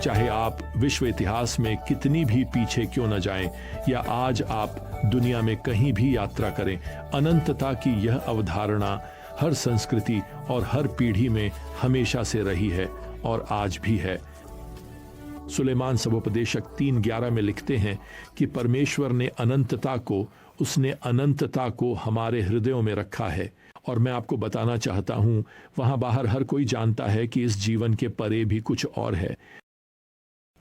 चाहे आप विश्व इतिहास में कितनी भी पीछे क्यों न जाएं, या आज आप दुनिया में कहीं भी यात्रा करें, अनंतता की यह अवधारणा हर संस्कृति और हर पीढ़ी में हमेशा से रही है और आज भी है। सुलेमान सभोपदेशक 3:11 में लिखते हैं कि परमेश्वर ने अनंतता को हमारे हृदयों में रखा है। और मैं आपको बताना चाहता हूं, वहां बाहर हर कोई जानता है कि इस जीवन के परे भी कुछ और है।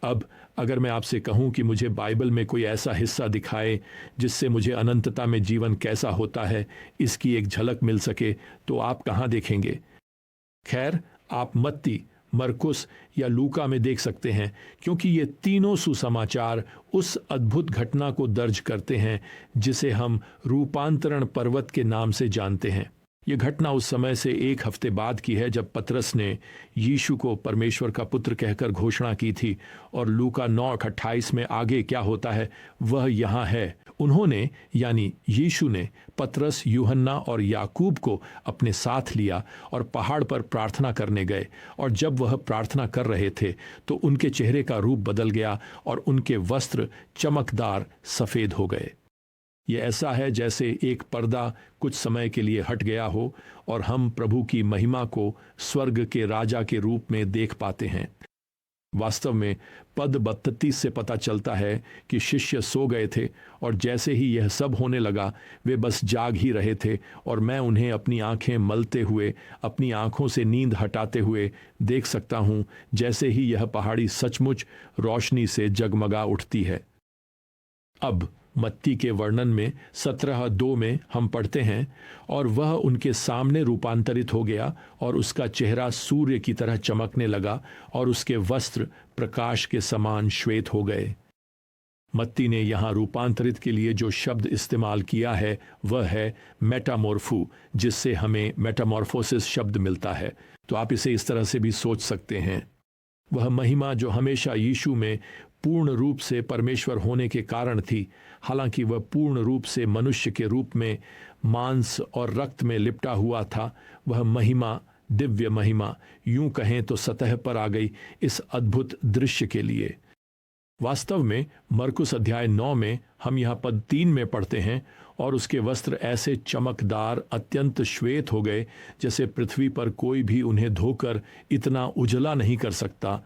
अब अगर मैं आपसे कहूं कि मुझे बाइबल में कोई ऐसा हिस्सा दिखाए जिससे मुझे अनंतता में जीवन कैसा होता है इसकी एक झलक मिल सके, तो आप कहां देखेंगे? खैर, आप मत्ती, मरकुस या लूका में देख सकते हैं, क्योंकि ये तीनों सुसमाचार उस अद्भुत घटना को दर्ज करते हैं जिसे हम रूपांतरण पर्वत के नाम से जानते हैं। यह घटना उस समय से 1 हफ्ते बाद की है जब पतरस ने यीशु को परमेश्वर का पुत्र कहकर घोषणा की थी। और लूका 9:28 में आगे क्या होता है वह यहाँ है। उन्होंने यानी यीशु ने पतरस, यूहन्ना और याकूब को अपने साथ लिया और पहाड़ पर प्रार्थना करने गए। और जब वह प्रार्थना कर रहे थे तो उनके चेहरे का रूप बदल गया और उनके वस्त्र चमकदार सफेद हो गए। ये ऐसा है जैसे एक पर्दा कुछ समय के लिए हट गया हो और हम प्रभु की महिमा को स्वर्ग के राजा के रूप में देख पाते हैं। वास्तव में पद 32 से पता चलता है कि शिष्य सो गए थे और जैसे ही यह सब होने लगा वे बस जाग ही रहे थे, और मैं उन्हें अपनी आंखें मलते हुए, अपनी आंखों से नींद हटाते हुए देख सकता हूं, जैसे ही यह पहाड़ी सचमुच रोशनी से जगमगा उठती है। अब मत्ती के वर्णन में 17:2 में हम पढ़ते हैं, और वह उनके सामने रूपांतरित हो गया और उसका चेहरा सूर्य की तरह चमकने लगा और उसके वस्त्र प्रकाश के समान श्वेत हो गए। मत्ती ने यहाँ रूपांतरित के लिए जो शब्द इस्तेमाल किया है वह है मेटामॉर्फू, जिससे हमें मेटामॉर्फोसिस शब्द मिलता है। तो आप इसे इस तरह से भी सोच सकते हैं, वह महिमा जो हमेशा यीशु में पूर्ण रूप से परमेश्वर होने के कारण थी, हालांकि वह पूर्ण रूप से मनुष्य के रूप में मांस और रक्त में लिपटा हुआ था, वह महिमा, दिव्य महिमा, यूं कहें तो सतह पर आ गई इस अद्भुत दृश्य के लिए। वास्तव में मरकुस अध्याय 9 में हम यहाँ पद 3 में पढ़ते हैं, और उसके वस्त्र ऐसे चमकदार, अत्यंत श्वेत हो गए जैसे पृथ्वी पर कोई भी उन्हें धोकर इतना उजला नहीं कर सकता।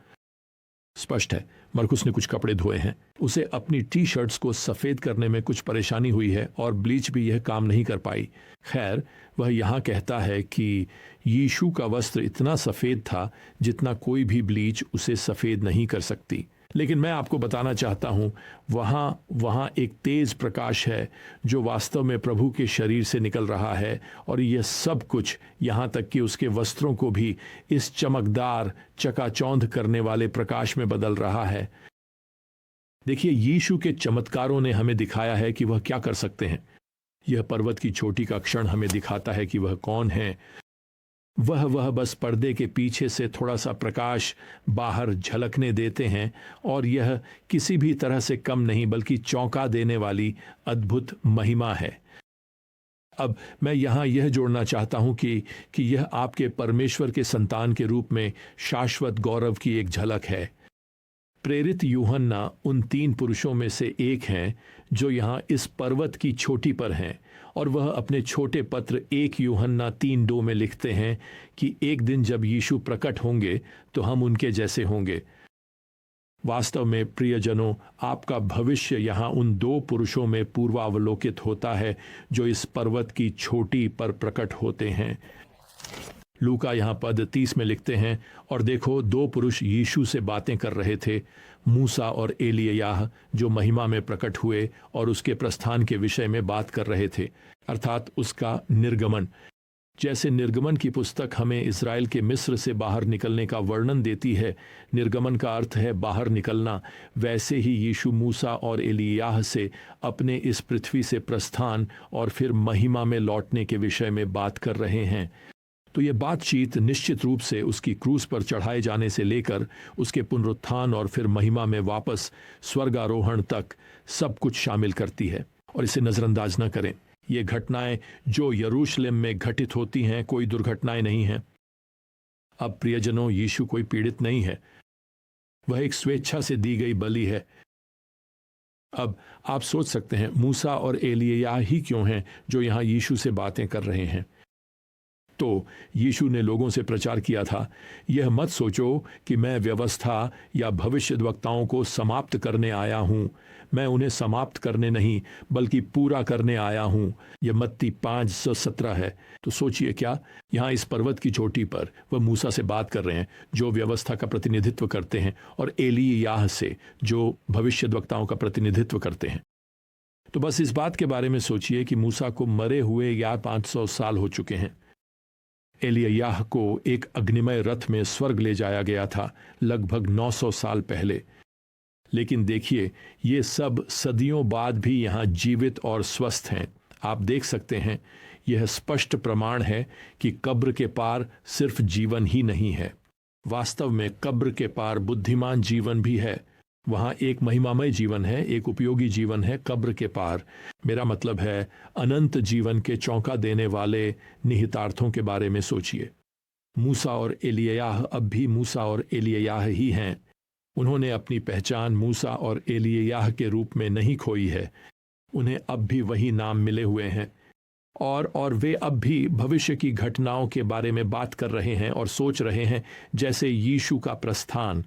स्पष्ट है मरकुस ने कुछ कपड़े धोए हैं। उसे अपनी टी शर्ट्स को सफेद करने में कुछ परेशानी हुई है और ब्लीच भी यह काम नहीं कर पाई। खैर, वह यहाँ कहता है कि यीशु का वस्त्र इतना सफेद था जितना कोई भी ब्लीच उसे सफेद नहीं कर सकती। लेकिन मैं आपको बताना चाहता हूँ, वहाँ एक तेज प्रकाश है जो वास्तव में प्रभु के शरीर से निकल रहा है, और यह सब कुछ यहाँ तक कि उसके वस्त्रों को भी इस चमकदार, चकाचौंध करने वाले प्रकाश में बदल रहा है। देखिए, यीशु के चमत्कारों ने हमें दिखाया है कि वह क्या कर सकते हैं। यह पर्वत की चोटी का क्षण हमें दिखाता है कि वह कौन है। वह बस पर्दे के पीछे से थोड़ा सा प्रकाश बाहर झलकने देते हैं, और यह किसी भी तरह से कम नहीं बल्कि चौंका देने वाली अद्भुत महिमा है। अब मैं यहाँ यह जोड़ना चाहता हूँ कि यह आपके परमेश्वर के संतान के रूप में शाश्वत गौरव की एक झलक है। प्रेरित यूहन्ना उन 3 पुरुषों में से एक हैं जो यहाँ इस पर्वत की चोटी पर हैं, और वह अपने छोटे पत्र 1 यूहन्ना 3:2 में लिखते हैं कि एक दिन जब यीशु प्रकट होंगे तो हम उनके जैसे होंगे। वास्तव में प्रियजनों, आपका भविष्य यहाँ उन 2 पुरुषों में पूर्वावलोकित होता है जो इस पर्वत की चोटी पर प्रकट होते हैं। लूका यहाँ पद 30 में लिखते हैं, और देखो 2 पुरुष यीशु से बातें कर रहे थे, मूसा और एलिय्याह, जो महिमा में प्रकट हुए और उसके प्रस्थान के विषय में बात कर रहे थे, अर्थात उसका निर्गमन। जैसे निर्गमन की पुस्तक हमें इज़राइल के मिस्र से बाहर निकलने का वर्णन देती है, निर्गमन का अर्थ है बाहर निकलना, वैसे ही यीशु मूसा और एलिय्याह से अपने इस पृथ्वी से प्रस्थान और फिर महिमा में लौटने के विषय में बात कर रहे हैं। तो ये बातचीत निश्चित रूप से उसकी क्रूस पर चढ़ाए जाने से लेकर उसके पुनरुत्थान और फिर महिमा में वापस स्वर्गारोहण तक सब कुछ शामिल करती है, और इसे नज़रअंदाज न करें। ये घटनाएं जो यरूशलेम में घटित होती हैं कोई दुर्घटनाएं नहीं हैं। अब प्रियजनों, यीशु कोई पीड़ित नहीं है। वह एक स्वेच्छा से दी गई बलि है। अब आप सोच सकते हैं मूसा और एलिय्याह ही क्यों हैं जो यहाँ यीशु से बातें कर रहे हैं। तो यीशु ने लोगों से प्रचार किया था, यह मत सोचो कि मैं व्यवस्था या भविष्यद्वक्ताओं को समाप्त करने आया हूँ। मैं उन्हें समाप्त करने नहीं बल्कि पूरा करने आया हूँ। यह मत्ती 5:17 है। तो सोचिए, क्या यहाँ इस पर्वत की चोटी पर वह मूसा से बात कर रहे हैं जो व्यवस्था का प्रतिनिधित्व करते हैं, और एलिय्याह से जो भविष्यद्वक्ताओं का प्रतिनिधित्व करते हैं। तो बस इस बात के बारे में सोचिए कि मूसा को मरे हुए या 500 साल हो चुके हैं। एलिय्याह को एक अग्निमय रथ में स्वर्ग ले जाया गया था लगभग 900 साल पहले। लेकिन देखिए, ये सब सदियों बाद भी यहाँ जीवित और स्वस्थ हैं। आप देख सकते हैं, यह स्पष्ट प्रमाण है कि कब्र के पार सिर्फ जीवन ही नहीं है, वास्तव में कब्र के पार बुद्धिमान जीवन भी है। वहाँ एक महिमामय जीवन है, एक उपयोगी जीवन है कब्र के पार। मेरा मतलब है अनंत जीवन के चौंका देने वाले निहितार्थों के बारे में सोचिए। मूसा और एलिय्याह अब भी मूसा और एलिय्याह ही हैं। उन्होंने अपनी पहचान मूसा और एलिय्याह के रूप में नहीं खोई है। उन्हें अब भी वही नाम मिले हुए हैं, और वे अब भी भविष्य की घटनाओं के बारे में बात कर रहे हैं और सोच रहे हैं, जैसे यीशु का प्रस्थान।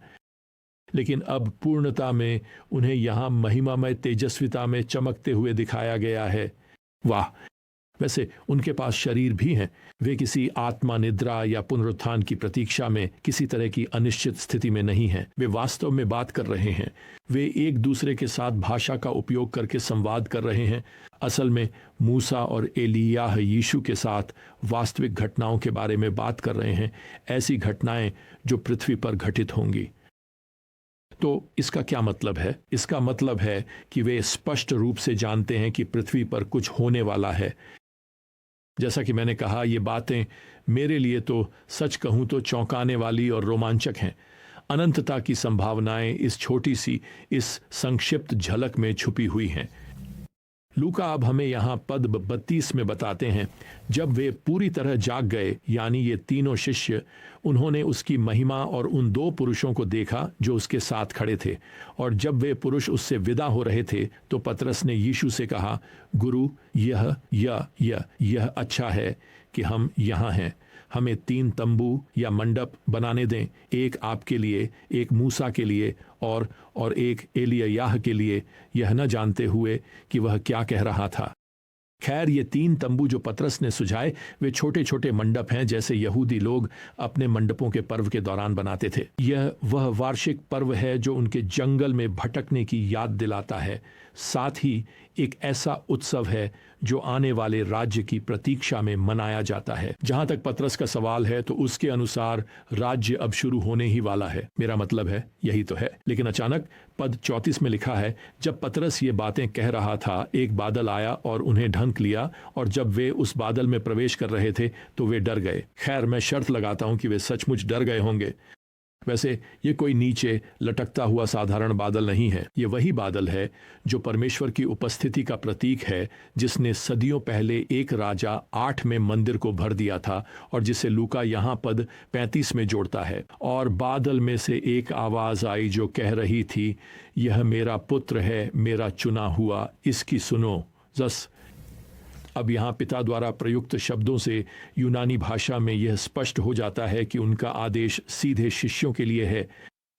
लेकिन अब पूर्णता में उन्हें यहाँ महिमामय तेजस्विता में चमकते हुए दिखाया गया है। वाह! वैसे उनके पास शरीर भी हैं। वे किसी आत्मा निद्रा या पुनरुत्थान की प्रतीक्षा में किसी तरह की अनिश्चित स्थिति में नहीं हैं। वे वास्तव में बात कर रहे हैं। वे एक दूसरे के साथ भाषा का उपयोग करके संवाद कर रहे हैं। असल में मूसा और एलिय्याह यीशु के साथ वास्तविक घटनाओं के बारे में बात कर रहे हैं, ऐसी घटनाएं जो पृथ्वी पर घटित होंगी। तो इसका क्या मतलब है? इसका मतलब है कि वे स्पष्ट रूप से जानते हैं कि पृथ्वी पर कुछ होने वाला है। जैसा कि मैंने कहा, ये बातें मेरे लिए तो सच कहूं तो चौंकाने वाली और रोमांचक हैं। अनंतता की संभावनाएं इस छोटी सी, इस संक्षिप्त झलक में छुपी हुई हैं। लूका अब हमें यहाँ पद 32 में बताते हैं, जब वे पूरी तरह जाग गए, यानी ये तीनों शिष्य, उन्होंने उसकी महिमा और उन दो पुरुषों को देखा जो उसके साथ खड़े थे। और जब वे पुरुष उससे विदा हो रहे थे तो पतरस ने यीशु से कहा, गुरु, यह अच्छा है कि हम यहाँ हैं। हमें 3 तंबू या मंडप बनाने दें, एक आपके लिए, एक मूसा के लिए और एक एलिय्याह के लिए, यह न जानते हुए कि वह क्या कह रहा था। खैर, ये 3 तंबू जो पतरस ने सुझाए, वे छोटे छोटे मंडप हैं, जैसे यहूदी लोग अपने मंडपों के पर्व के दौरान बनाते थे। यह वह वार्षिक पर्व है जो उनके जंगल में भटकने की याद दिलाता है। साथ ही एक ऐसा उत्सव है जो आने वाले राज्य की प्रतीक्षा में मनाया जाता है। जहां तक पतरस का सवाल है, तो उसके अनुसार राज्य अब शुरू होने ही वाला है। मेरा मतलब है यही तो है। लेकिन अचानक पद 34 में लिखा है, जब पतरस ये बातें कह रहा था, एक बादल आया और उन्हें ढंक लिया, और जब वे उस बादल में प्रवेश कर रहे थे तो वे डर गए। खैर, मैं शर्त लगाता हूं कि वे सचमुच डर गए होंगे। वैसे ये कोई नीचे लटकता हुआ साधारण बादल नहीं है। ये वही बादल है जो परमेश्वर की उपस्थिति का प्रतीक है, जिसने सदियों पहले एक राजा 8 में मंदिर को भर दिया था, और जिसे लूका यहाँ पद 35 में जोड़ता है। और बादल में से एक आवाज आई जो कह रही थी, यह मेरा पुत्र है, मेरा चुना हुआ, इसकी सुनो। जस अब यहाँ पिता द्वारा प्रयुक्त शब्दों से यूनानी भाषा में यह स्पष्ट हो जाता है कि उनका आदेश सीधे शिष्यों के लिए है।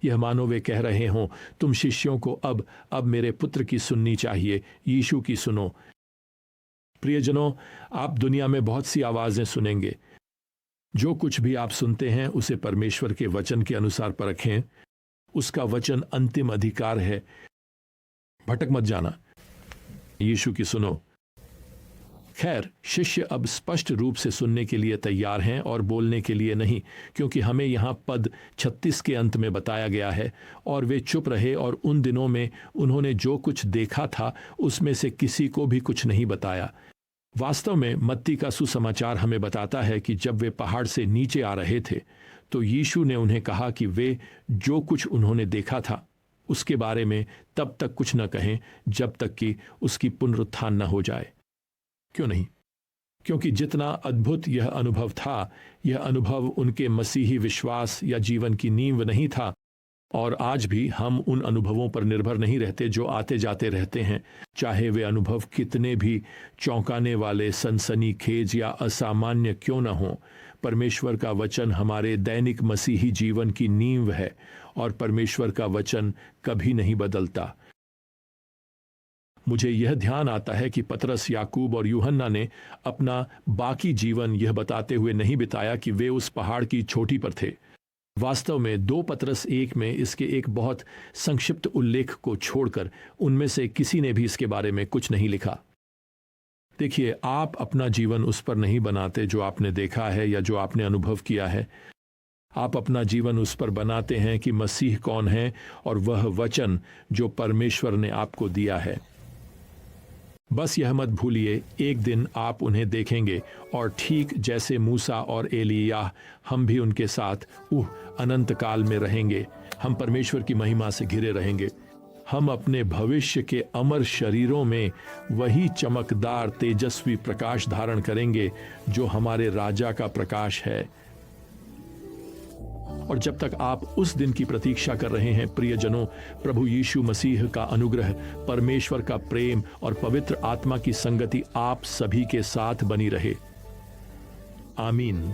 यह मानो वे कह रहे हों, तुम शिष्यों को अब मेरे पुत्र की सुननी चाहिए, यीशु की सुनो। प्रियजनों, आप दुनिया में बहुत सी आवाजें सुनेंगे। जो कुछ भी आप सुनते हैं उसे परमेश्वर के वचन के अनुसार परखें। उसका वचन अंतिम अधिकार है। भटक मत जाना, यीशु की सुनो। खैर, शिष्य अब स्पष्ट रूप से सुनने के लिए तैयार हैं और बोलने के लिए नहीं, क्योंकि हमें यहाँ पद 36 के अंत में बताया गया है, और वे चुप रहे और उन दिनों में उन्होंने जो कुछ देखा था उसमें से किसी को भी कुछ नहीं बताया। वास्तव में मत्ती का सुसमाचार हमें बताता है कि जब वे पहाड़ से नीचे आ रहे थे तो यीशु ने उन्हें कहा कि वे जो कुछ उन्होंने देखा था उसके बारे में तब तक कुछ न कहें जब तक कि उसकी पुनरुत्थान न हो जाए। क्यों नहीं? क्योंकि जितना अद्भुत यह अनुभव था, यह अनुभव उनके मसीही विश्वास या जीवन की नींव नहीं था, और आज भी हम उन अनुभवों पर निर्भर नहीं रहते जो आते जाते रहते हैं, चाहे वे अनुभव कितने भी चौंकाने वाले, सनसनीखेज या असामान्य क्यों न हों। परमेश्वर का वचन हमारे दैनिक मसीही जीवन की नींव है और परमेश्वर का वचन कभी नहीं बदलता। मुझे यह ध्यान आता है कि पतरस, याकूब और यूहन्ना ने अपना बाकी जीवन यह बताते हुए नहीं बिताया कि वे उस पहाड़ की चोटी पर थे। वास्तव में 2 पतरस 1 में इसके एक बहुत संक्षिप्त उल्लेख को छोड़कर उनमें से किसी ने भी इसके बारे में कुछ नहीं लिखा। देखिए, आप अपना जीवन उस पर नहीं बनाते जो आपने देखा है या जो आपने अनुभव किया है। आप अपना जीवन उस पर बनाते हैं कि मसीह कौन है और वह वचन जो परमेश्वर ने आपको दिया है। बस यह मत भूलिए, एक दिन आप उन्हें देखेंगे और ठीक जैसे मूसा और एलिय्याह, हम भी उनके साथ अनंत काल में रहेंगे। हम परमेश्वर की महिमा से घिरे रहेंगे। हम अपने भविष्य के अमर शरीरों में वही चमकदार तेजस्वी प्रकाश धारण करेंगे जो हमारे राजा का प्रकाश है। और जब तक आप उस दिन की प्रतीक्षा कर रहे हैं, प्रियजनों, प्रभु यीशु मसीह का अनुग्रह, परमेश्वर का प्रेम और पवित्र आत्मा की संगति आप सभी के साथ बनी रहे। आमीन।